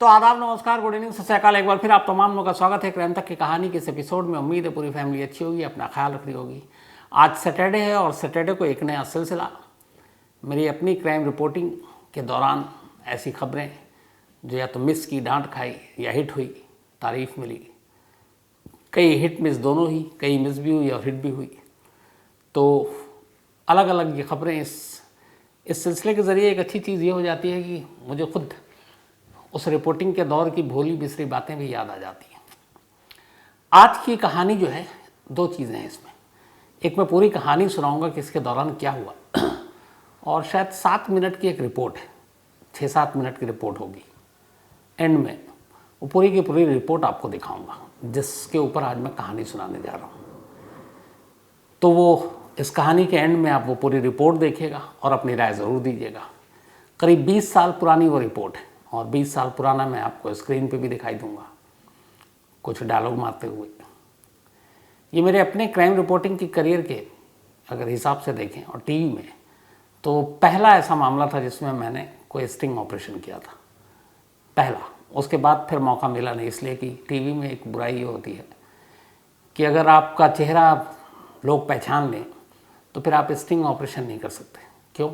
तो आदाब, नमस्कार, गुड इवनिंग, सत श्री अकाल। एक बार फिर आप तमाम लोगों का स्वागत है क्राइम तक की कहानी के इस एपिसोड में। उम्मीद है पूरी फैमिली अच्छी होगी, अपना ख्याल रख रही होगी। आज सैटरडे है और सैटरडे को एक नया सिलसिला, मेरी अपनी क्राइम रिपोर्टिंग के दौरान ऐसी खबरें जो या तो मिस की, डांट खाई, या हिट हुई, तारीफ मिली। कई हिट मिस दोनों ही, कई मिस भी हुई और हिट भी हुई। तो अलग अलग ये खबरें इस सिलसिले के ज़रिए एक अच्छी चीज़ ये हो जाती है कि मुझे खुद उस रिपोर्टिंग के दौर की भोली बिसरी बातें भी याद आ जाती हैं। आज की कहानी जो है, दो चीज़ें हैं इसमें। एक मैं पूरी कहानी सुनाऊंगा कि इसके दौरान क्या हुआ और शायद 7 मिनट की एक रिपोर्ट है, 6-7 मिनट की रिपोर्ट होगी। एंड में वो पूरी की पूरी रिपोर्ट आपको दिखाऊंगा, जिसके ऊपर आज मैं कहानी सुनाने जा रहा हूँ। तो वो इस कहानी के एंड में आप वो पूरी रिपोर्ट देखिएगा और अपनी राय ज़रूर दीजिएगा। करीब 20 साल पुरानी वो रिपोर्ट है और 20 साल पुराना मैं आपको स्क्रीन पे भी दिखाई दूंगा, कुछ डायलॉग मारते हुए। ये मेरे अपने क्राइम रिपोर्टिंग की करियर के अगर हिसाब से देखें और टीवी में, तो पहला ऐसा मामला था जिसमें मैंने कोई स्टिंग ऑपरेशन किया था, पहला। उसके बाद फिर मौका मिला नहीं, इसलिए कि टीवी में एक बुराई ये होती है कि अगर आपका चेहरा लोग पहचान लें तो फिर आप स्टिंग ऑपरेशन नहीं कर सकते। क्यों?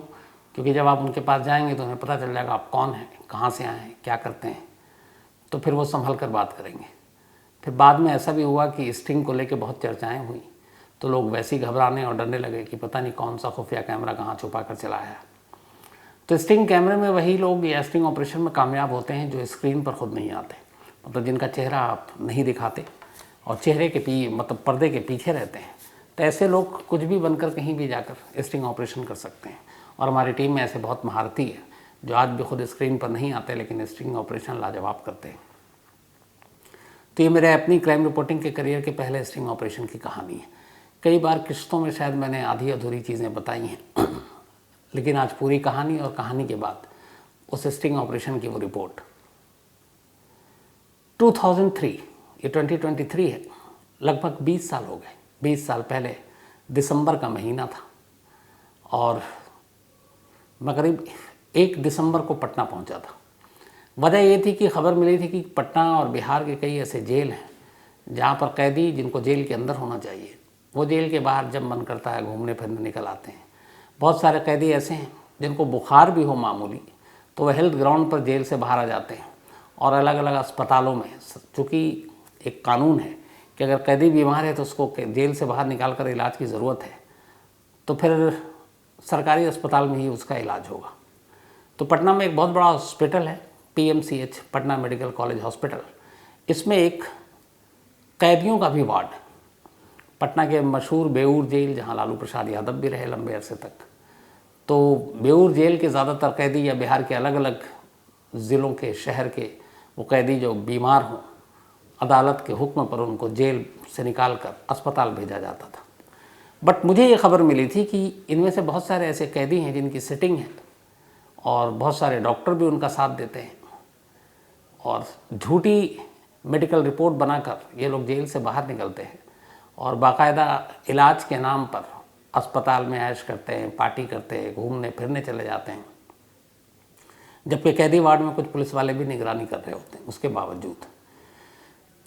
क्योंकि जब आप उनके पास जाएंगे तो उन्हें पता चल जाएगा आप कौन हैं, कहाँ से आए हैं, क्या करते हैं। तो फिर वो संभल कर बात करेंगे। फिर बाद में ऐसा भी हुआ कि स्टिंग को लेके बहुत चर्चाएं हुई, तो लोग वैसे ही घबराने और डरने लगे कि पता नहीं कौन सा खुफिया कैमरा कहाँ छुपा कर चलाया है। तो स्टिंग कैमरे में वही लोग या स्टिंग ऑपरेशन में कामयाब होते हैं जो स्क्रीन पर खुद नहीं आते, मतलब जिनका चेहरा आप नहीं दिखाते और चेहरे के मतलब पर्दे के पीछे रहते हैं। तो ऐसे लोग कुछ भी बनकर कहीं भी जाकर स्टिंग ऑपरेशन कर सकते हैं। और हमारी टीम में ऐसे बहुत महारती है जो आज भी खुद स्क्रीन पर नहीं आते लेकिन स्टिंग ऑपरेशन लाजवाब करते हैं। तो ये मेरे अपनी क्राइम रिपोर्टिंग के करियर के पहले स्टिंग ऑपरेशन की कहानी है। कई बार किस्तों में शायद मैंने आधी अधूरी चीज़ें बताई हैं लेकिन आज पूरी कहानी और कहानी के बाद उस स्टिंग ऑपरेशन की वो रिपोर्ट। 2003, ये 2023 है, लगभग 20 साल हो गए। 20 साल पहले दिसंबर का महीना था और मैं करीब 1 दिसंबर को पटना पहुंचा था। वजह ये थी कि खबर मिली थी कि पटना और बिहार के कई ऐसे जेल हैं जहां पर कैदी जिनको जेल के अंदर होना चाहिए, वो जेल के बाहर जब मन करता है घूमने फिरने निकल आते हैं। बहुत सारे कैदी ऐसे हैं जिनको बुखार भी हो मामूली तो वह हेल्थ ग्राउंड पर जेल से बाहर आ जाते हैं और अलग अलग अस्पतालों में, चूँकि एक कानून है कि अगर कैदी बीमार है तो उसको जेल से बाहर निकाल कर इलाज की ज़रूरत है तो फिर सरकारी अस्पताल में ही उसका इलाज होगा। तो पटना में एक बहुत बड़ा हॉस्पिटल है, PMCH, Patna medical college hospital. इसमें एक कैदियों का भी वार्ड, पटना के मशहूर बेऊर जेल जहां लालू प्रसाद यादव भी रहे लंबे अरसे तक, तो बेऊर जेल के ज़्यादातर कैदी या बिहार के अलग अलग ज़िलों के, शहर के वो कैदी जो बीमार हों, अदालत के हुक्म पर उनको जेल से निकाल कर अस्पताल भेजा जाता था। बट मुझे ये खबर मिली थी कि इनमें से बहुत सारे ऐसे कैदी हैं जिनकी सिटिंग है और बहुत सारे डॉक्टर भी उनका साथ देते हैं और झूठी मेडिकल रिपोर्ट बनाकर ये लोग जेल से बाहर निकलते हैं और बाकायदा इलाज के नाम पर अस्पताल में ऐश करते हैं, पार्टी करते हैं, घूमने फिरने चले जाते हैं, जबकि कैदी वार्ड में कुछ पुलिस वाले भी निगरानी कर रहे होते हैं उसके बावजूद।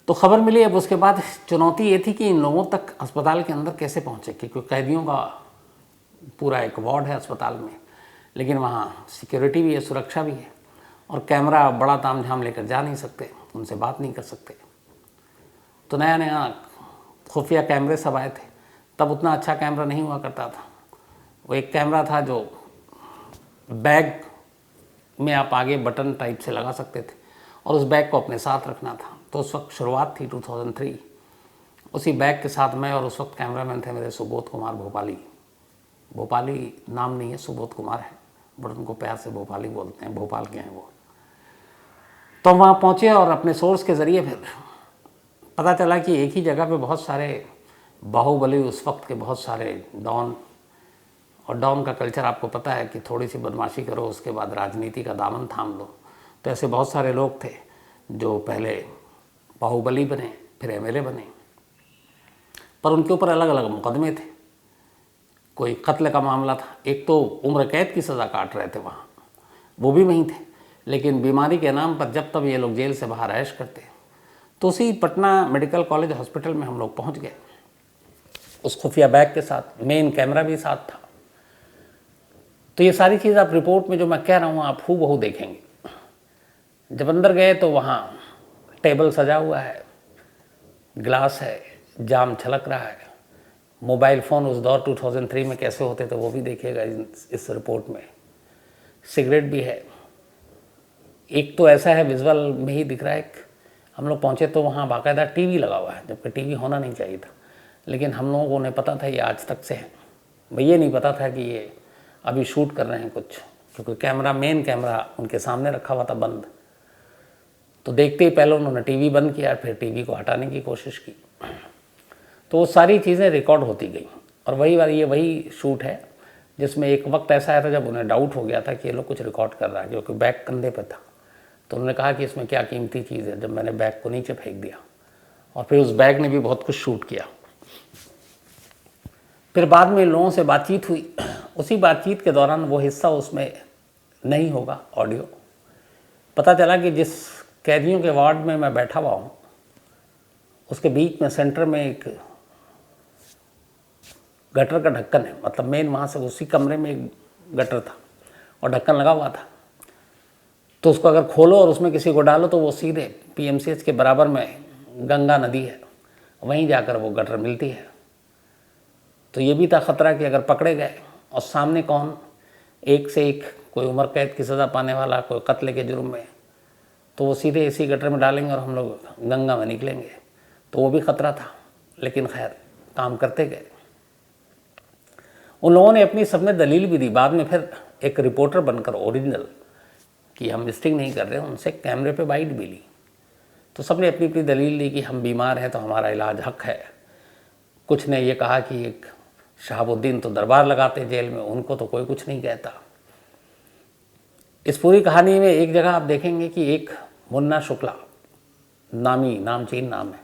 तो खबर मिली। अब उसके बाद चुनौती ये थी कि इन लोगों तक अस्पताल के अंदर कैसे पहुँचे, क्योंकि कैदियों का पूरा एक वार्ड है अस्पताल में, लेकिन वहाँ सिक्योरिटी भी है, सुरक्षा भी है और कैमरा बड़ा तामझाम लेकर जा नहीं सकते, उनसे बात नहीं कर सकते। तो नया नया खुफिया कैमरे सब आए थे, तब उतना अच्छा कैमरा नहीं हुआ करता था। वो एक कैमरा था जो बैग में आप आगे बटन टाइप से लगा सकते थे और उस बैग को अपने साथ रखना था। तो उस वक्त शुरुआत थी 2003। उसी बैग के साथ मैं और उस वक्त कैमरामैन थे मेरे सुबोध कुमार भोपाली। भोपाली नाम नहीं है, सुबोध कुमार है, बट उनको प्यार से भोपाली बोलते हैं, भोपाल के हैं वो। तो वहाँ पहुँचे और अपने सोर्स के ज़रिए फिर पता चला कि एक ही जगह पे बहुत सारे बाहुबली, उस वक्त के बहुत सारे डॉन, और डॉन का कल्चर आपको पता है कि थोड़ी सी बदमाशी करो उसके बाद राजनीति का दामन थाम लो। तो ऐसे बहुत सारे लोग थे जो पहले बाहुबली बने, फिर MLA बने, पर उनके ऊपर अलग अलग मुकदमे थे। कोई कत्ल का मामला था, एक तो उम्र कैद की सज़ा काट रहे थे वहाँ, वो भी वहीं थे, लेकिन बीमारी के नाम पर जब तब ये लोग जेल से बाहर ऐश करते। तो उसी पटना मेडिकल कॉलेज हॉस्पिटल में हम लोग पहुँच गए, उस खुफिया बैग के साथ, मेन कैमरा भी साथ था। तो ये सारी चीज़ आप रिपोर्ट में जो मैं कह रहा हूँ आप हूबहू देखेंगे। जब अंदर गए तो वहाँ टेबल सजा हुआ है, ग्लास है, जाम छलक रहा है, मोबाइल फ़ोन उस दौर 2003 में कैसे होते थे वो भी देखिएगा इस रिपोर्ट में। सिगरेट भी है। एक तो ऐसा है विजुअल में ही दिख रहा है, हम लोग पहुँचे तो वहाँ बाकायदा टीवी लगा हुआ है, जबकि टीवी होना नहीं चाहिए था, लेकिन हम लोगों को नहीं पता था ये आज तक से है। भाई ये नहीं पता था कि ये अभी शूट कर रहे हैं कुछ, क्योंकि कैमरा, मेन कैमरा उनके सामने रखा हुआ था बंद। तो देखते ही पहले उन्होंने टीवी बंद किया, फिर टीवी को हटाने की कोशिश की। तो वो सारी चीज़ें रिकॉर्ड होती गई। और ये वही शूट है जिसमें एक वक्त ऐसा आया था जब उन्हें डाउट हो गया था कि ये लोग कुछ रिकॉर्ड कर रहा है, क्योंकि बैग कंधे पर था। तो उन्होंने कहा कि इसमें क्या कीमती चीज़ है, जब मैंने बैग को नीचे फेंक दिया। और फिर उस बैग ने भी बहुत कुछ शूट किया। फिर बाद में लोगों से बातचीत हुई, उसी बातचीत के दौरान वो हिस्सा उसमें नहीं होगा ऑडियो। पता चला कि जिस कैदियों के वार्ड में मैं बैठा हुआ हूँ उसके बीच में सेंटर में एक गटर का ढक्कन है, मतलब मेन वहाँ से उसी कमरे में एक गटर था और ढक्कन लगा हुआ था। तो उसको अगर खोलो और उसमें किसी को डालो तो वो सीधे PMCH के बराबर में गंगा नदी है, वहीं जाकर वो गटर मिलती है। तो ये भी था ख़तरा कि अगर पकड़े गए और सामने कौन, एक से एक, कोई उम्र कैद की सज़ा पाने वाला, कोई कत्ल के जुर्म में, तो वो सीधे इसी गटर में डालेंगे और हम लोग गंगा में निकलेंगे। तो वो भी ख़तरा था, लेकिन खैर काम करते गए। उन लोगों ने अपनी सबने दलील भी दी। बाद में फिर एक रिपोर्टर बनकर ओरिजिनल, कि हम स्टिंग नहीं कर रहे, उनसे कैमरे पे बाइट भी ली। तो सबने अपनी अपनी दलील दी कि हम बीमार हैं तो हमारा इलाज हक है। कुछ ने ये कहा कि एक शहाबुद्दीन तो दरबार लगाते जेल में, उनको तो कोई कुछ नहीं कहता। इस पूरी कहानी में एक जगह आप देखेंगे कि एक मुन्ना शुक्ला नामचीन नाम है,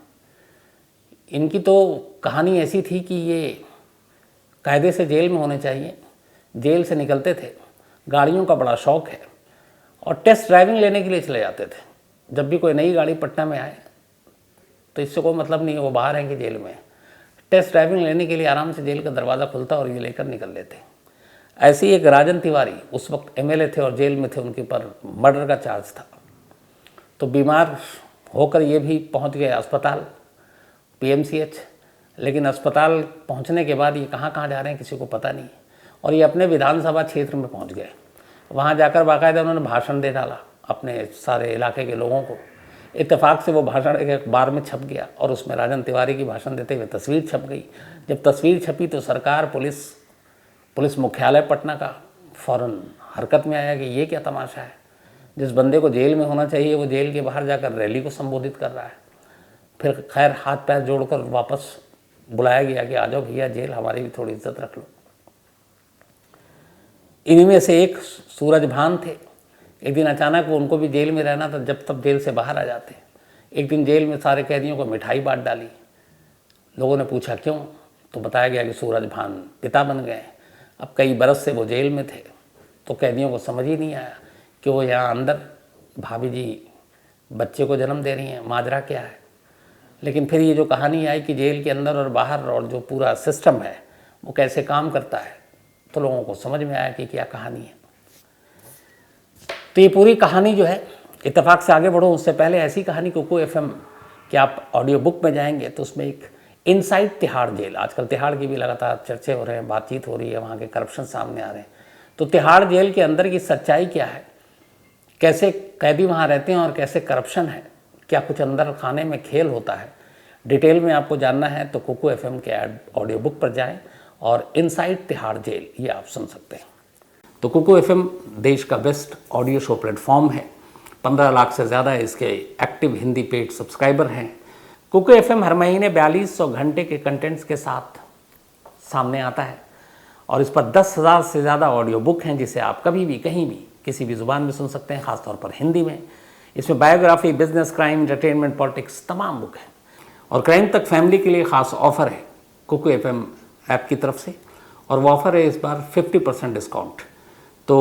इनकी तो कहानी ऐसी थी कि ये कायदे से जेल में होने चाहिए, जेल से निकलते थे, गाड़ियों का बड़ा शौक़ है और टेस्ट ड्राइविंग लेने के लिए चले जाते थे। जब भी कोई नई गाड़ी पटना में आए तो इससे कोई मतलब नहीं है वो बाहर हैं कि जेल में, टेस्ट ड्राइविंग लेने के लिए आराम से जेल का दरवाज़ा खुलता और ये लेकर निकल लेते। ऐसे ही एक राजन तिवारी उस वक्त MLA थे और जेल में थे, उनके पर मर्डर का चार्ज था। तो बीमार होकर ये भी पहुंच गए अस्पताल PMCH, लेकिन अस्पताल पहुंचने के बाद ये कहाँ कहाँ जा रहे हैं किसी को पता नहीं। और ये अपने विधानसभा क्षेत्र में पहुंच गए। वहाँ जाकर बाकायदा उन्होंने भाषण दे डाला अपने सारे इलाके के लोगों को। इत्तेफाक से वो भाषण एक अखबार में छप गया और उसमें राजन तिवारी की भाषण देते हुए तस्वीर छप गई। जब तस्वीर छपी तो सरकार, पुलिस मुख्यालय पटना का फ़ौरन हरकत में आया कि ये क्या तमाशा है, जिस बंदे को जेल में होना चाहिए वो जेल के बाहर जाकर रैली को संबोधित कर रहा है। फिर खैर हाथ पैर जोड़कर वापस बुलाया गया कि आ जाओ भैया जेल, हमारी भी थोड़ी इज्जत रख लो। इन्हीं में से एक सूरज भान थे। एक दिन अचानक वो, उनको भी जेल में रहना था, जब तब जेल से बाहर आ जाते। एक दिन जेल में सारे कैदियों को मिठाई बांट डाली। लोगों ने पूछा क्यों, तो बताया गया कि सूरज भान पिता बन गए। अब कई बरस से वो जेल में थे तो कैदियों को समझ ही नहीं आया कि वो यहाँ अंदर भाभी जी बच्चे को जन्म दे रही हैं, माजरा क्या है। लेकिन फिर ये जो कहानी आई कि जेल के अंदर और बाहर और जो पूरा सिस्टम है वो कैसे काम करता है, तो लोगों को समझ में आया कि क्या कहानी है। तो ये पूरी कहानी जो है, इत्तेफाक से आगे बढ़ो उससे पहले ऐसी कहानी कुकू FM कि आप ऑडियो बुक में जाएंगे तो उसमें एक इनसाइड तिहाड़ जेल, आजकल तिहाड़ की भी लगातार चर्चे हो रहे हैं, बातचीत हो रही है, वहाँ के करप्शन सामने आ रहे हैं। तो तिहाड़ जेल के अंदर की सच्चाई क्या है, कैसे कैदी वहाँ रहते हैं और कैसे करप्शन है, क्या कुछ अंदर खाने में खेल होता है, डिटेल में आपको जानना है तो कुकू FM के ऑडियो बुक पर जाएं और इनसाइड तिहाड़ जेल ये आप सुन सकते हैं। तो कुकू FM देश का बेस्ट ऑडियो शो प्लेटफॉर्म है। 15 लाख से ज़्यादा इसके एक्टिव हिंदी पेड सब्सक्राइबर हैं। कुकू FM हर महीने 4200 घंटे के कंटेंट्स के साथ सामने आता है और इस पर 10,000 से ज़्यादा ऑडियो बुक हैं जिसे आप कभी भी कहीं भी किसी भी ज़ुबान में सुन सकते हैं, ख़ासतौर पर हिंदी में। इसमें biography, business, crime, entertainment, politics तमाम बुक हैं। और क्राइम तक फैमिली के लिए ख़ास ऑफ़र है कुकू FM ऐप की तरफ से, और वो ऑफ़र है इस बार 50% डिस्काउंट। तो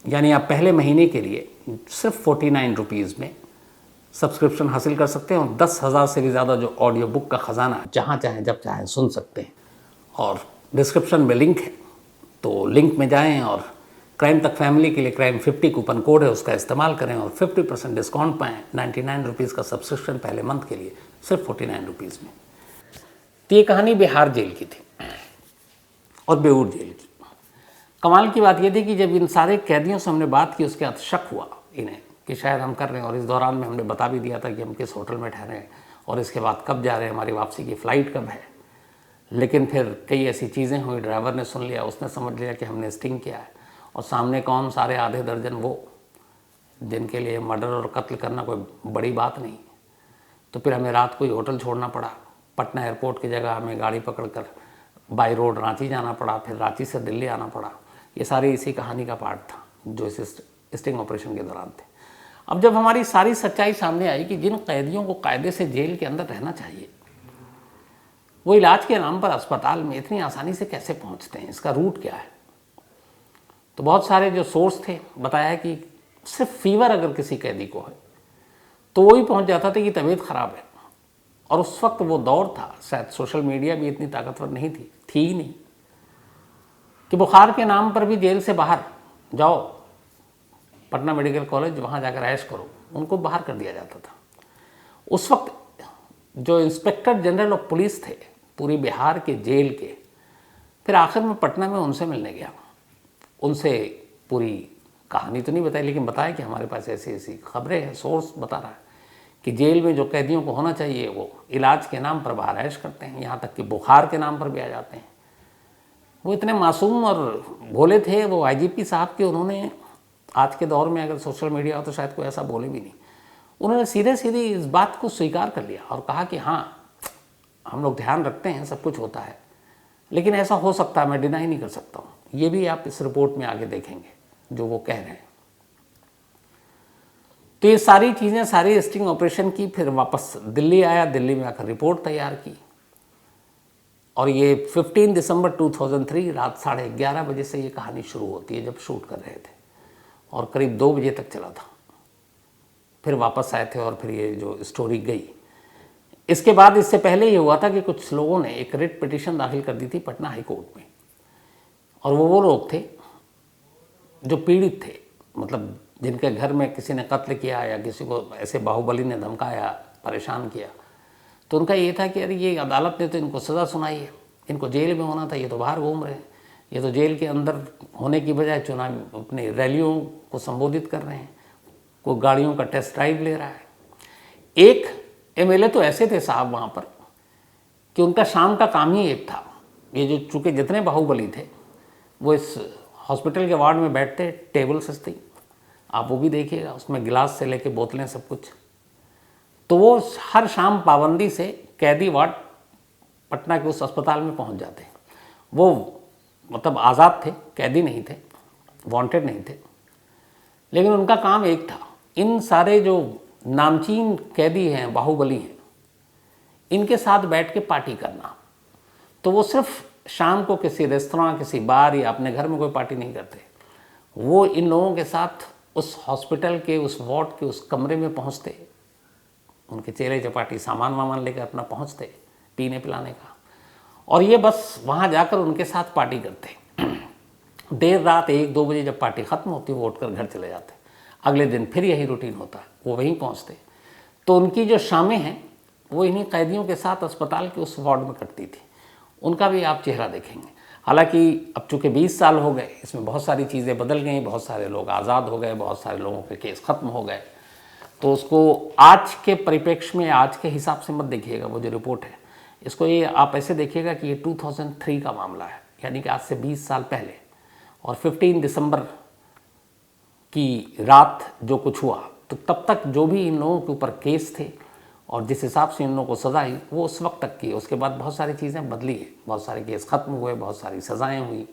यानी आप पहले महीने के लिए सिर्फ 49 रुपीज़ में सब्सक्रिप्शन हासिल कर सकते हैं और 10,000 से भी ज़्यादा जो ऑडियो बुक का ख़जाना जहाँ चाहें जब चाहें सुन सकते हैं। और डिस्क्रिप्शन में लिंक है, तो लिंक में जाएं और क्राइम तक फैमिली के लिए क्राइम 50 कूपन कोड है, उसका इस्तेमाल करें और 50% डिस्काउंट पाएँ। 99 रुपीज़ का सब्सक्रिप्शन पहले मंथ के लिए, सिर्फ 49 रुपीज़ में। तो ये कहानी बिहार जेल की थी और बेऊर जेल की। कमाल की बात यह थी कि जब इन सारे कैदियों से हमने बात की, उसके बाद शक हुआ इन्हें कि शायद हम कर रहे हैं, और इस दौरान में हमने बता भी दिया था कि हम किस होटल में ठहरे हैं और इसके बाद कब जा रहे हैं, हमारी वापसी की फ़्लाइट कब है। लेकिन फिर कई ऐसी चीज़ें हुई, ड्राइवर ने सुन लिया, उसने समझ लिया कि हमने स्टिंग किया है, और सामने कौन, सारे आधे दर्जन वो जिनके लिए मर्डर और कत्ल करना कोई बड़ी बात नहीं। तो फिर हमें रात को ही होटल छोड़ना पड़ा। पटना एयरपोर्ट की जगह हमें गाड़ी पकड़कर बाई रोड रांची जाना पड़ा, फिर रांची से दिल्ली आना पड़ा। ये सारी इसी कहानी का पार्ट था जो इस स्टिंग ऑपरेशन के दौरान थे। अब जब हमारी सारी सच्चाई सामने आई कि जिन कैदियों को कायदे से जेल के अंदर रहना चाहिए, वो इलाज के नाम पर अस्पताल में इतनी आसानी से कैसे पहुंचते हैं, इसका रूट क्या है। तो बहुत सारे जो सोर्स थे बताया कि सिर्फ फीवर अगर किसी कैदी को है तो वो ही पहुंच जाता था कि तबीयत ख़राब है। और उस वक्त वो दौर था, शायद सोशल मीडिया भी इतनी ताकतवर नहीं थी ही नहीं, कि बुखार के नाम पर भी जेल से बाहर जाओ, पटना मेडिकल कॉलेज वहाँ जाकर ऐश करो, उनको बाहर कर दिया जाता था। उस वक्त जो इंस्पेक्टर जनरल ऑफ पुलिस थे पूरी बिहार के जेल के, फिर आखिर में पटना में उनसे मिलने गया। उनसे पूरी कहानी तो नहीं बताई, लेकिन बताया कि हमारे पास ऐसी ऐसी खबरें हैं, सोर्स बता रहा है कि जेल में जो कैदियों को होना चाहिए वो इलाज के नाम पर बाहर ऐश करते हैं, यहाँ तक कि बुखार के नाम पर भी आ जाते हैं। वो इतने मासूम और भोले थे वो आईजीपी साहब के, उन्होंने आज के दौर में अगर सोशल मीडिया हो तो शायद कोई ऐसा बोले भी नहीं। उन्होंने सीधे सीधे इस बात को स्वीकार कर लिया और कहा कि हाँ, हम लोग ध्यान रखते हैं, सब कुछ होता है, लेकिन ऐसा हो सकता है, मैं डिनाई नहीं कर सकता हूँ। ये भी आप इस रिपोर्ट में आगे देखेंगे जो वो कह रहे हैं। तो ये सारी चीज़ें, सारी स्टिंग ऑपरेशन की, फिर वापस दिल्ली आया, दिल्ली में आकर रिपोर्ट तैयार की, और ये 15 दिसंबर 2003 रात 11:30 बजे से ये कहानी शुरू होती है, जब शूट कर रहे थे, और करीब 2 बजे तक चला था। फिर वापस आए थे और फिर ये जो स्टोरी गई। इसके बाद, इससे पहले ये हुआ था कि कुछ लोगों ने एक रिट पिटीशन दाखिल कर दी थी पटना हाई कोर्ट में, और वो लोग थे जो पीड़ित थे, मतलब जिनके घर में किसी ने कत्ल किया या किसी को ऐसे बाहुबली ने धमकाया, परेशान किया। तो उनका ये था कि अरे ये अदालत ने तो इनको सज़ा सुनाई है, इनको जेल में होना था, ये तो बाहर घूम रहे हैं, ये तो जेल के अंदर होने की बजाय चुनाव अपनी रैलियों को संबोधित कर रहे हैं, कोई गाड़ियों का टेस्ट ड्राइव ले रहा है। एक एमएलए तो ऐसे थे साहब वहाँ पर कि उनका शाम का काम ही एक था, ये जो चूँकि जितने बाहुबली थे वो इस हॉस्पिटल के वार्ड में बैठते, टेबल सस्ती, आप वो भी देखिएगा, उसमें गिलास से लेके बोतलें सब कुछ। तो वो हर शाम पाबंदी से कैदी वार्ड पटना के उस अस्पताल में पहुंच जाते। वो मतलब आज़ाद थे, कैदी नहीं थे, वांटेड नहीं थे, लेकिन उनका काम एक था, इन सारे जो नामचीन कैदी हैं, बाहुबली हैं, इनके साथ बैठ के पार्टी करना। तो वो सिर्फ शाम को किसी रेस्तरां, किसी बार या अपने घर में कोई पार्टी नहीं करते, वो इन लोगों के साथ उस हॉस्पिटल के उस वार्ड के उस कमरे में पहुंचते, उनके चेले चपाटी सामान वामान लेकर अपना पहुंचते पीने पिलाने का, और ये बस वहाँ जाकर उनके साथ पार्टी करते। देर रात 1-2 बजे जब पार्टी ख़त्म होती वो उठकर घर चले जाते। अगले दिन फिर यही रूटीन होता, वो वहीं पहुँचते। तो उनकी जो शामें हैं वो इन्हीं कैदियों के साथ अस्पताल के उस वार्ड में कटती थी। उनका भी आप चेहरा देखेंगे। हालांकि अब चूँकि 20 साल हो गए, इसमें बहुत सारी चीज़ें बदल गई, बहुत सारे लोग आज़ाद हो गए, बहुत सारे लोगों के केस ख़त्म हो गए। तो उसको आज के परिप्रेक्ष्य में, आज के हिसाब से मत देखिएगा वो जो रिपोर्ट है, इसको ये आप ऐसे देखिएगा कि ये 2003 का मामला है, यानी कि आज से 20 साल पहले। और 15 दिसंबर की रात जो कुछ हुआ, तो तब तक जो भी इन लोगों के ऊपर केस थे और जिस हिसाब से इन लोगों को सज़ा आई वो उस वक्त तक की। उसके बाद बहुत सारी चीज़ें बदली है, बहुत सारे केस ख़त्म हुए, बहुत सारी सज़ाएँ हुई।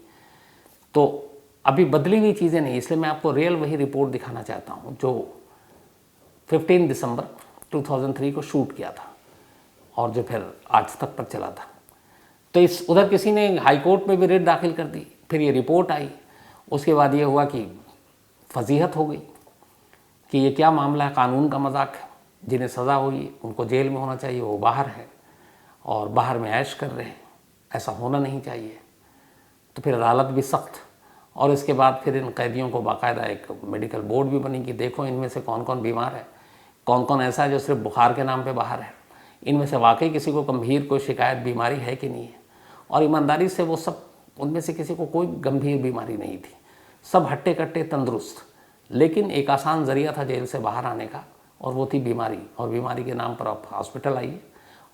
तो अभी बदली हुई चीज़ें नहीं, इसलिए मैं आपको रियल वही रिपोर्ट दिखाना चाहता हूँ जो 15 दिसंबर 2003 को शूट किया था और जो फिर आज तक पर चला था। तो इस उधर किसी ने हाई कोर्ट में भी रिट दाखिल कर दी, फिर ये रिपोर्ट आई, उसके बाद ये हुआ कि फजीहत हो गई। कि ये क्या मामला है, कानून का मजाक है। जिन्हें सज़ा हुई उनको जेल में होना चाहिए, वो बाहर है और बाहर में ऐश कर रहे हैं, ऐसा होना नहीं चाहिए। तो फिर अदालत भी सख्त, और इसके बाद फिर इन कैदियों को बाकायदा एक मेडिकल बोर्ड भी बनी कि देखो इनमें से कौन कौन बीमार है, कौन कौन ऐसा है जो सिर्फ बुखार के नाम पे बाहर है, इनमें से वाकई किसी को गंभीर कोई शिकायत बीमारी है कि नहीं है। और ईमानदारी से वो सब, उनमें से किसी को कोई गंभीर बीमारी नहीं थी, सब हट्टे कट्टे तंदुरुस्त। लेकिन एक आसान ज़रिया था जेल से बाहर आने का, और वो थी बीमारी। और बीमारी के नाम पर आप हॉस्पिटल आइए,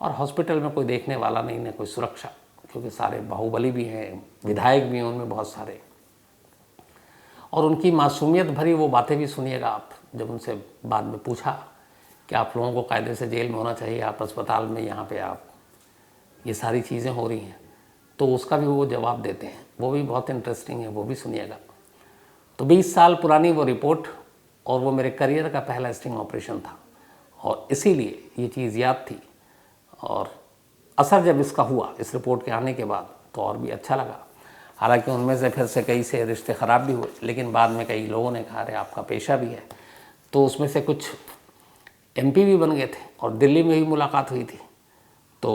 और हॉस्पिटल में कोई देखने वाला नहीं, न कोई सुरक्षा, क्योंकि सारे बाहुबली भी हैं, विधायक भी हैं उनमें बहुत सारे। और उनकी मासूमियत भरी वो बातें भी सुनिएगा आप, जब उनसे बाद में पूछा कि आप लोगों को कायदे से जेल में होना चाहिए, आप अस्पताल में, यहाँ पे आप ये सारी चीज़ें हो रही हैं, तो उसका भी वो जवाब देते हैं। वो भी बहुत इंटरेस्टिंग है, वो भी सुनिएगा। तो 20 साल पुरानी वो रिपोर्ट, और वो मेरे करियर का पहला स्टिंग ऑपरेशन था, और इसीलिए ये चीज़ याद थी। और असर जब इसका हुआ, इस रिपोर्ट के आने के बाद, तो और भी अच्छा लगा। हालांकि उनमें से फिर से कई से रिश्ते ख़राब भी हुए, लेकिन बाद में कई लोगों ने कहा अरे आपका पेशा भी है। तो उसमें से कुछ MP भी बन गए थे, और दिल्ली में भी मुलाकात हुई थी। तो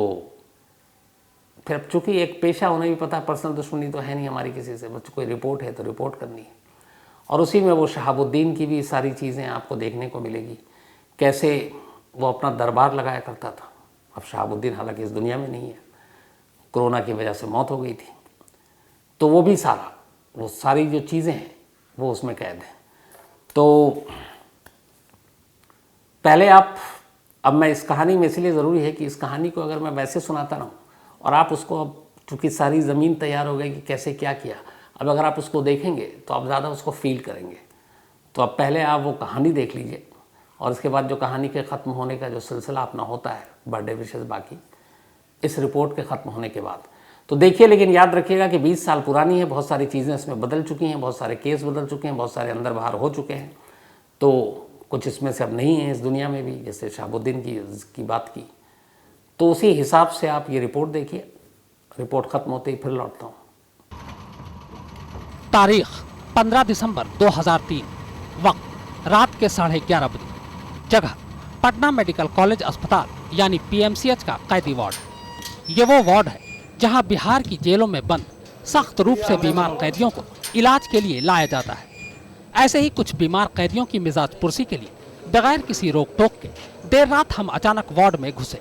फिर अब चूँकि एक पेशा, उन्हें भी पता पर्सनल दुश्मनी तो है नहीं हमारी किसी से, बस कोई रिपोर्ट है तो रिपोर्ट करनी है। और उसी में वो शहाबुद्दीन की भी सारी चीज़ें आपको देखने को मिलेगी, कैसे वो अपना दरबार लगाया करता था। अब शहाबुद्दीन हालांकि इस दुनिया में नहीं है, कोरोना की वजह से मौत हो गई थी। तो वो भी सारा, वो सारी जो चीज़ें हैं वो उसमें कैद हैं। तो पहले आप, अब मैं इस कहानी में, इसलिए ज़रूरी है कि इस कहानी को अगर मैं वैसे सुनाता रहूँ और आप उसको, अब चूँकि सारी ज़मीन तैयार हो गई कि कैसे क्या किया, अब अगर आप उसको देखेंगे तो आप ज़्यादा उसको फील करेंगे। तो अब पहले आप वो कहानी देख लीजिए, और इसके बाद जो कहानी के ख़त्म होने का जो सिलसिला अपना होता है, बर्थडे विशेष बाकी, इस रिपोर्ट के ख़त्म होने के बाद तो देखिए। लेकिन याद रखिएगा कि 20 साल पुरानी है, बहुत सारी चीज़ें इसमें बदल चुकी हैं, बहुत सारे केस बदल चुके हैं, बहुत सारे अंदर बाहर हो चुके हैं। तो कुछ इसमें से अब नहीं है इस दुनिया में भी, जैसे शहाबुद्दीन की बात की। तो उसी हिसाब से आप ये रिपोर्ट देखिए। रिपोर्ट ख़त्म होते ही फिर लौटता हूँ। तारीख 15 दिसंबर 2003, वक्त रात के 11:30 बजे, जगह पटना मेडिकल कॉलेज अस्पताल यानी PMCH का कैदी वार्ड। ये वो वार्ड है जहां बिहार की जेलों में बंद सख्त रूप से बीमार कैदियों को इलाज के लिए लाया जाता है। ऐसे ही कुछ बीमार कैदियों की मिजाज पुरसी के लिए बगैर किसी रोक टोक के देर रात हम अचानक वार्ड में घुसे।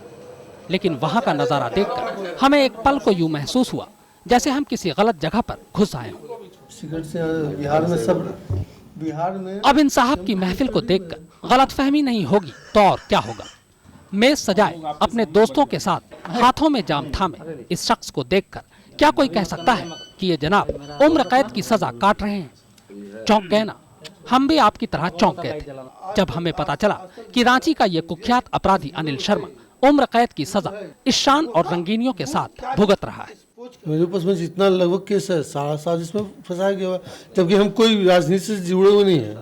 लेकिन वहां का नजारा देखकर हमें एक पल को यूं महसूस हुआ जैसे हम किसी गलत जगह पर घुस आए हों। बिहार में अब इन साहब की महफिल को देखकर गलतफहमी नहीं होगी तो और क्या होगा। मेज सजाए अपने दोस्तों के साथ हाथों में जाम थामे इस शख्स को देखकर क्या कोई कह सकता है कि ये जनाब उम्र कैद की सजा काट रहे हैं। चौंक गए ना, हम भी आपकी तरह चौंक गए थे जब हमें पता चला कि रांची का ये कुख्यात अपराधी अनिल शर्मा उम्र कैद की सजा इस शान और रंगीनियों के साथ भुगत रहा है। मेरे पास में जितना लगभग केस है सारा साजिश में फंसाया गया हुआ, जबकि हम कोई राजनीति से जुड़े हुए नहीं हैं,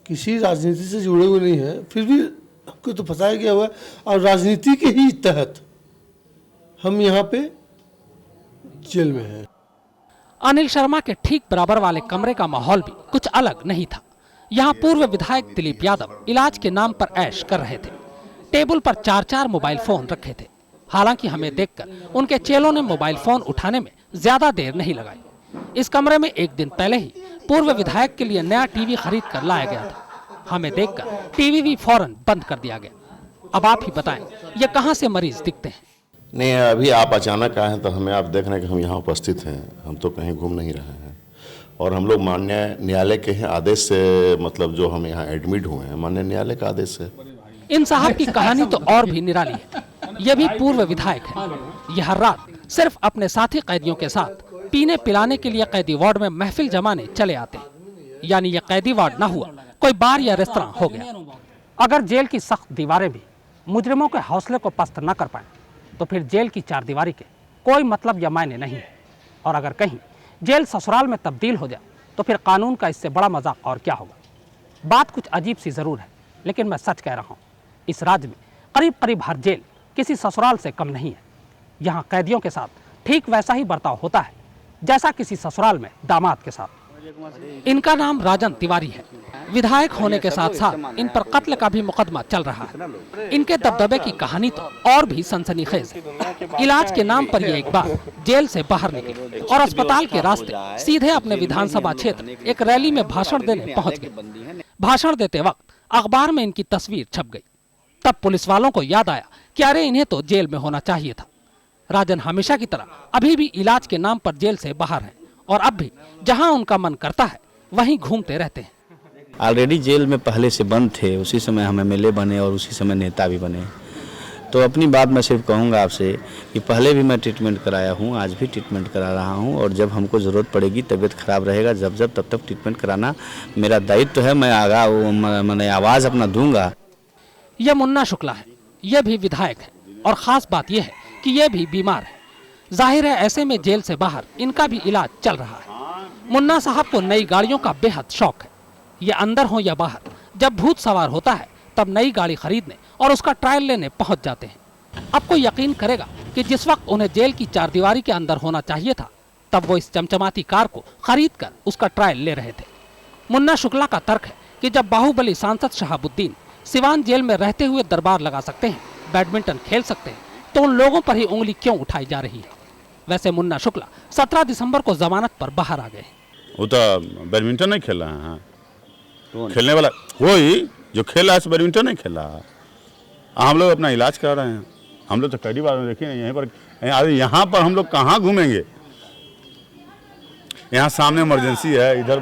किसी राजनीति से जुड़े हुए नहीं हैं, फिर भी हमको तो फंसाया गया हुआ है। और राजनीति के ही तहत हम यहाँ पे जेल में हैं। अनिल शर्मा के ठीक बराबर वाले कमरे का माहौल भी कुछ अलग नहीं था। यहाँ पूर्व विधायक दिलीप यादव इलाज के नाम पर ऐश कर रहे थे। टेबल पर 4-4 मोबाइल फोन रखे थे। हालांकि हमें देखकर उनके चेलों ने मोबाइल फोन उठाने में ज्यादा देर नहीं लगाई। इस कमरे में एक दिन पहले ही पूर्व विधायक के लिए नया टीवी खरीद कर लाया गया था। हमें देखकर टीवी भी फौरन बंद कर दिया गया। अब आप ही बताएं, ये कहां से मरीज दिखते हैं? नहीं, अभी आप अचानक आए हैं तो हमें आप देख रहे हैं कि हम यहाँ उपस्थित हैं, हम तो कहीं घूम नहीं रहे हैं। और हम लोग माननीय न्यायालय के आदेश से, मतलब जो हम यहाँ एडमिट हुए हैं माननीय न्यायालय का आदेश से। इन साहब की कहानी तो और भी निराली है। ये भी पूर्व विधायक है। ये हर रात सिर्फ अपने साथी कैदियों के साथ पीने पिलाने के लिए कैदी वार्ड में महफिल जमाने चले आते। यानी ये कैदी वार्ड ना हुआ, कोई बार या रेस्तरां हो गया। अगर जेल की सख्त दीवारें भी मुजरिमों के हौसले को पस्त न कर पाए तो फिर जेल की चारदीवारी के कोई मतलब या मायने नहीं है। और अगर कहीं जेल ससुराल में तब्दील हो जाए तो फिर कानून का इससे बड़ा मजाक और क्या होगा। बात कुछ अजीब सी ज़रूर है, लेकिन मैं सच कह रहा हूँ, इस राज्य में करीब करीब हर जेल किसी ससुराल से कम नहीं है। यहाँ कैदियों के साथ ठीक वैसा ही बर्ताव होता है जैसा किसी ससुराल में दामाद के साथ। इनका नाम राजन तिवारी है। विधायक होने के साथ साथ इन पर कत्ल का भी मुकदमा चल रहा है। इनके दबदबे की कहानी तो और भी सनसनीखेज है। इलाज के नाम पर ये एक बार जेल से बाहर निकले और अस्पताल के रास्ते सीधे अपने विधानसभा क्षेत्र एक रैली में भाषण देने पहुंच गए। भाषण देते वक्त अखबार में इनकी तस्वीर छप गई। तब पुलिस वालों को याद आया कि अरे इन्हें तो जेल में होना चाहिए था। राजन हमेशा की तरह अभी भी इलाज के नाम पर जेल से बाहर हैं और अब भी जहां उनका मन करता है वहीं घूमते रहते हैं। ऑलरेडी जेल में पहले से बंद थे, उसी समय हम एमएलए बने और उसी समय नेता भी बने। तो अपनी बात मैं सिर्फ कहूँगा आपसे कि पहले भी मैं ट्रीटमेंट कराया हूँ, आज भी ट्रीटमेंट करा रहा हूँ और जब हमको ज़रूरत पड़ेगी, तबीयत खराब रहेगा तब तक ट्रीटमेंट कराना मेरा दायित्व है। मैं आगा मैंने आवाज़ अपना दूंगा। यह मुन्ना शुक्ला है, यह भी विधायक है और ख़ास बात यह है कि यह भी बीमार है। जाहिर है ऐसे में जेल से बाहर इनका भी इलाज चल रहा है। मुन्ना साहब को नई गाड़ियों का बेहद शौक है। ये अंदर हो या बाहर, जब भूत सवार होता है तब नई गाड़ी खरीदने और उसका ट्रायल लेने पहुंच जाते हैं। अब कोई यकीन करेगा कि जिस वक्त उन्हें जेल की चारदीवारी के अंदर होना चाहिए था, तब वो इस चमचमाती कार को खरीद कर उसका ट्रायल ले रहे थे। मुन्ना शुक्ला का तर्क है कि जब बाहुबली सांसद शहाबुद्दीन सिवान जेल में रहते हुए दरबार लगा सकते हैं, बैडमिंटन खेल सकते हैं, तो उन लोगों पर ही उंगली क्यों उठाई जा रही है। वैसे मुन्ना शुक्ला 17 दिसंबर को जमानत पर बाहर आ गए। वो तो बैडमिंटन नहीं खेल रहा है, खेलने वाला वही जो खेल रहा है बैडमिंटन नहीं खेल रहा है। हम लोग अपना इलाज करा रहे हैं। हम लोग तो कई बार देखिए यहाँ पर हम लोग कहाँ घूमेंगे। यहाँ सामने इमरजेंसी है इधर।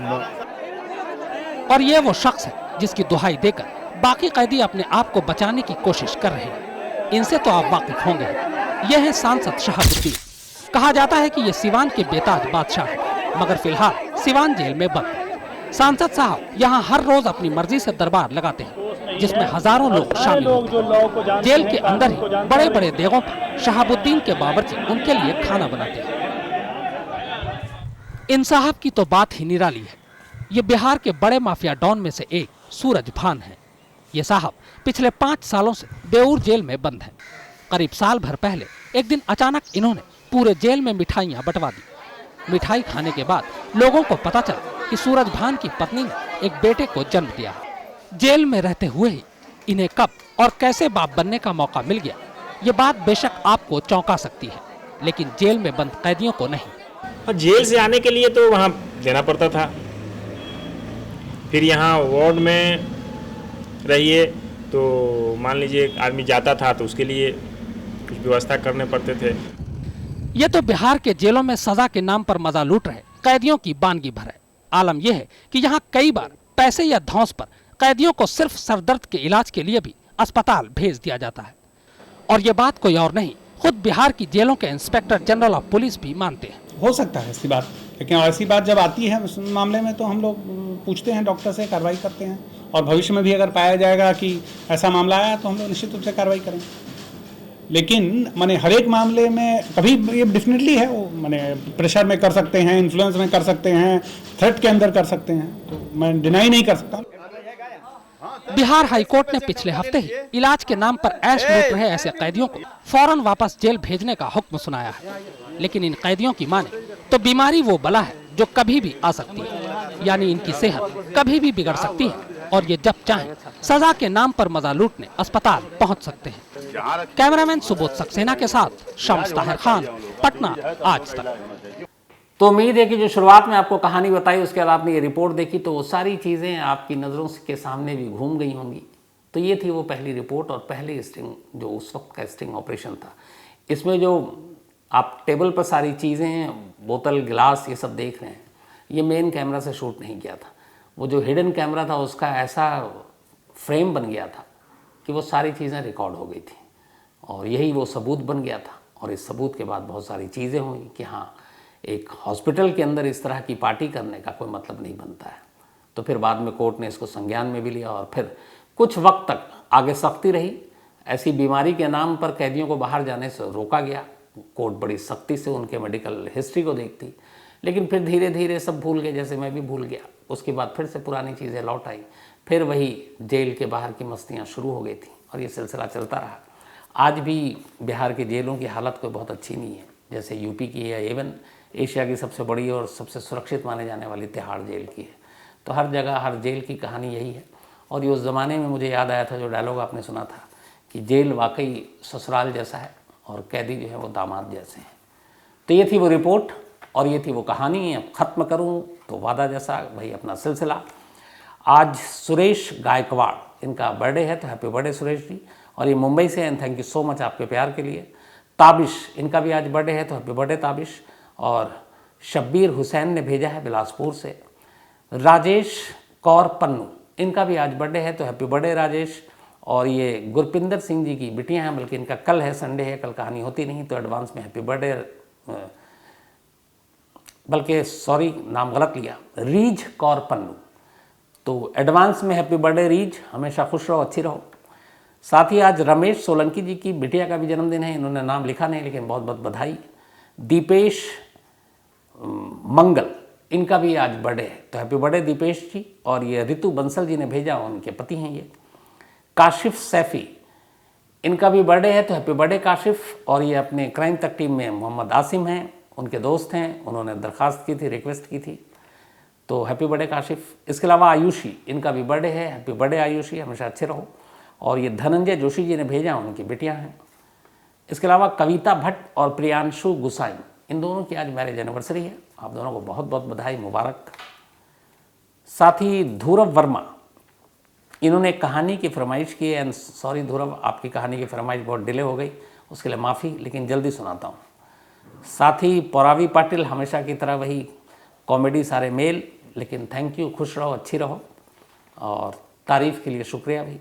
और ये वो शख्स है जिसकी दुहाई देकर बाकी कैदी अपने आप को बचाने की कोशिश कर रहे हैं। इनसे तो आप वाकिफ होंगे। यह है सांसद शहाबुद्दीन। कहा जाता है कि ये सिवान के बेताज बादशाह है, मगर फिलहाल सिवान जेल में बंद है। सांसद साहब यहाँ हर रोज अपनी मर्जी से दरबार लगाते हैं, जिसमें हजारों लोग शामिल होते हैं। जेल के अंदर ही बड़े बड़े देगों पर शहाबुद्दीन के बावर्ची उनके लिए खाना बनाते हैं। इन साहब की तो बात ही निराली है। ये बिहार के बड़े माफिया डॉन में से एक सूरज भान है। ये साहब पिछले 5 सालों से बेऊर जेल में बंद हैं। करीब साल भर पहले एक दिन अचानक इन्होंने पूरे जेल में मिठाइयाँ बंटवा दी। मिठाई खाने के बाद लोगों को पता चला कि सूरज भान की पत्नी ने एक बेटे को जन्म दिया। जेल में रहते हुए ही इन्हें कब और कैसे बाप बनने का मौका मिल गया, ये बात बेशक आपको चौंका सकती है, लेकिन जेल में बंद कैदियों को नहीं। और जेल से आने के लिए तो वहाँ देना पड़ता था। फिर यहाँ वार्ड में रहिए तो मान लीजिए एक आदमी जाता था तो उसके लिए कुछ व्यवस्था करने पड़ते थे। ये तो बिहार के जेलों में सजा के नाम पर मजा लूट रहे कैदियों की बानगी भर है। आलम यह है कि यहाँ कई बार पैसे या धौंस पर कैदियों को सिर्फ सरदर्द के इलाज के लिए भी अस्पताल भेज दिया जाता है। और ये बात कोई और नहीं, खुद बिहार की जेलों के इंस्पेक्टर जनरल ऑफ पुलिस भी मानते हैं। हो सकता है ऐसी बात, लेकिन ऐसी बात जब आती है उस मामले में तो हम लोग पूछते हैं, डॉक्टर से कार्रवाई करते हैं और भविष्य में भी अगर पाया जाएगा कि ऐसा मामला आया तो हम लोग निश्चित रूप से कार्रवाई करेंगे। लेकिन माने हर एक मामले में कभी ये डेफिनेटली है, वो माने प्रेशर में कर सकते हैं, इन्फ्लुएंस में कर सकते हैं, थ्रेट के अंदर कर सकते हैं, तो मैं डिनाई नहीं कर सकता। बिहार हाईकोर्ट ने पिछले हफ्ते ही इलाज के नाम पर ऐश लूट रहे ऐसे कैदियों को फौरन वापस जेल भेजने का हुक्म सुनाया है। लेकिन इन कैदियों की माने तो बीमारी वो बला है जो कभी भी आ सकती है, यानी इनकी सेहत कभी भी बिगड़ सकती है और ये जब चाहें सजा के नाम पर मजा लूटने अस्पताल पहुंच सकते हैं। कैमरामैन सुबोध सक्सेना के साथ शम्स ताहिर खान, पटना, आज तक। तो उम्मीद है कि जो शुरुआत में आपको कहानी बताई उसके बाद आपने ये रिपोर्ट देखी तो वो सारी चीज़ें आपकी नज़रों के सामने भी घूम गई होंगी। तो ये थी वो पहली रिपोर्ट और पहली स्टिंग, जो उस वक्त का स्टिंग ऑपरेशन था। इसमें जो आप टेबल पर सारी चीज़ें, बोतल, गिलास, ये सब देख रहे हैं, ये मेन कैमरा से शूट नहीं किया था। वो जो हिडन कैमरा था उसका ऐसा फ्रेम बन गया था कि वो सारी चीज़ें रिकॉर्ड हो गई थी और यही वो सबूत बन गया था। और इस सबूत के बाद बहुत सारी चीज़ें हुई कि हाँ, एक हॉस्पिटल के अंदर इस तरह की पार्टी करने का कोई मतलब नहीं बनता है। तो फिर बाद में कोर्ट ने इसको संज्ञान में भी लिया और फिर कुछ वक्त तक आगे सख्ती रही। ऐसी बीमारी के नाम पर कैदियों को बाहर जाने से रोका गया। कोर्ट बड़ी सख्ती से उनके मेडिकल हिस्ट्री को देखती, लेकिन फिर धीरे धीरे सब भूल गए, जैसे मैं भी भूल गया। उसके बाद फिर से पुरानी चीज़ें लौट आई, फिर वही जेल के बाहर की मस्तियाँ शुरू हो गई थी और ये सिलसिला चलता रहा। आज भी बिहार के जेलों की हालत कोई बहुत अच्छी नहीं है, जैसे यूपी की या इवन एशिया की सबसे बड़ी और सबसे सुरक्षित माने जाने वाली तिहाड़ जेल की है। तो हर जगह हर जेल की कहानी यही है। और ये उस ज़माने में मुझे याद आया था जो डायलॉग आपने सुना था कि जेल वाकई ससुराल जैसा है और कैदी जो है वो दामाद जैसे हैं। तो ये थी वो रिपोर्ट और ये थी वो कहानी। अब ख़त्म करूँ तो वादा जैसा भाई अपना सिलसिला। आज सुरेश गायकवाड़ इनका बर्थडे है, तो हैप्पी बर्थडे सुरेश जी। और ये मुंबई से and thank you so much आपके प्यार के लिए। ताबिश इनका भी आज बर्थडे है, तो हैप्पी बर्थडे ताबिश। और शब्बीर हुसैन ने भेजा है बिलासपुर से। राजेश कौर पन्नू इनका भी आज बर्थडे है, तो हैप्पी बर्थडे राजेश। और ये गुरपिंदर सिंह जी की बिटियाँ हैं, बल्कि इनका कल है, संडे है, कल कहानी होती नहीं, तो एडवांस में हैप्पी बर्थडे। बल्कि सॉरी नाम गलत लिया, रीझ कौर पन्नू, तो एडवांस में हैप्पी बर्थडे रीझ, हमेशा खुश रहो, अच्छी रहो। साथ ही आज रमेश सोलंकी जी की बिटिया का भी जन्मदिन है, इन्होंने नाम लिखा नहीं लेकिन बहुत बहुत बधाई। दीपेश मंगल इनका भी आज बर्थडे है, तो हैप्पी बर्थडे दीपेश जी। और ये ऋतु बंसल जी ने भेजा, उनके पति हैं ये। काशिफ सैफ़ी इनका भी बर्थडे है, तो हैप्पी बर्थडे काशिफ। और ये अपने क्राइम तक टीम में मोहम्मद आसिम हैं, उनके दोस्त हैं, उन्होंने दरख्वास्त की थी, रिक्वेस्ट की थी, तो हैप्पी बर्थडे काशिफ। इसके अलावा आयुषी इनका भी बर्थडे है, हैप्पी बर्थडे आयुषी, हमेशा अच्छे रहो। और ये धनंजय जोशी जी ने भेजा, उनकी बेटियां हैं। इसके अलावा कविता भट्ट और प्रियांशु गुसाई, इन दोनों की आज मैरिज एनिवर्सरी है, आप दोनों को बहुत बहुत बधाई, मुबारक। साथ ही ध्रुव वर्मा इन्होंने एक कहानी की फरमाइश की है, एंड सॉरी ध्रुव, आपकी कहानी की फरमाइश बहुत डिले हो गई, उसके लिए माफ़ी, लेकिन जल्दी सुनाता हूँ। साथ ही पौरावी पाटिल हमेशा की तरह वही कॉमेडी, सारे मेल, लेकिन थैंक यू, खुश रहो, अच्छी रहो, और तारीफ़ के लिए शुक्रिया भी।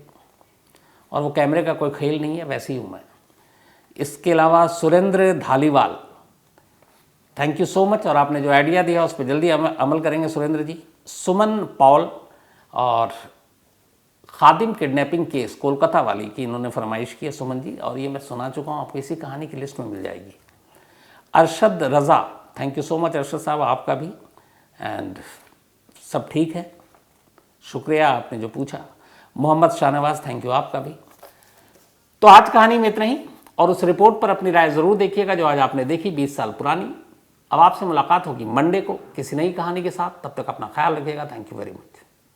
और वो कैमरे का कोई खेल नहीं है, वैसे ही हूँ मैं। इसके अलावा Surendra Dhaliwal, thank you so much, और आपने जो आइडिया दिया उस पर जल्दी अमल करेंगे सुरेंद्र जी। सुमन पॉल और खादिम किडनैपिंग केस कोलकाता वाली की इन्होंने फरमाइश की है सुमन जी, और ये मैं सुना चुका हूँ, आपको इसी कहानी की लिस्ट में मिल जाएगी। Arshad Raza, thank you so much Arshad sahab, आपका भी, एंड सब ठीक है, शुक्रिया आपने जो पूछा। मोहम्मद शाहनवाज, थैंक यू आपका भी। तो आज कहानी में इतना ही, और उस रिपोर्ट पर अपनी राय ज़रूर देखिएगा जो आज आपने देखी, 20 साल पुरानी। अब आपसे मुलाकात होगी मंडे को किसी नई कहानी के साथ, तब तक अपना ख्याल रखिएगा। Thank you very much.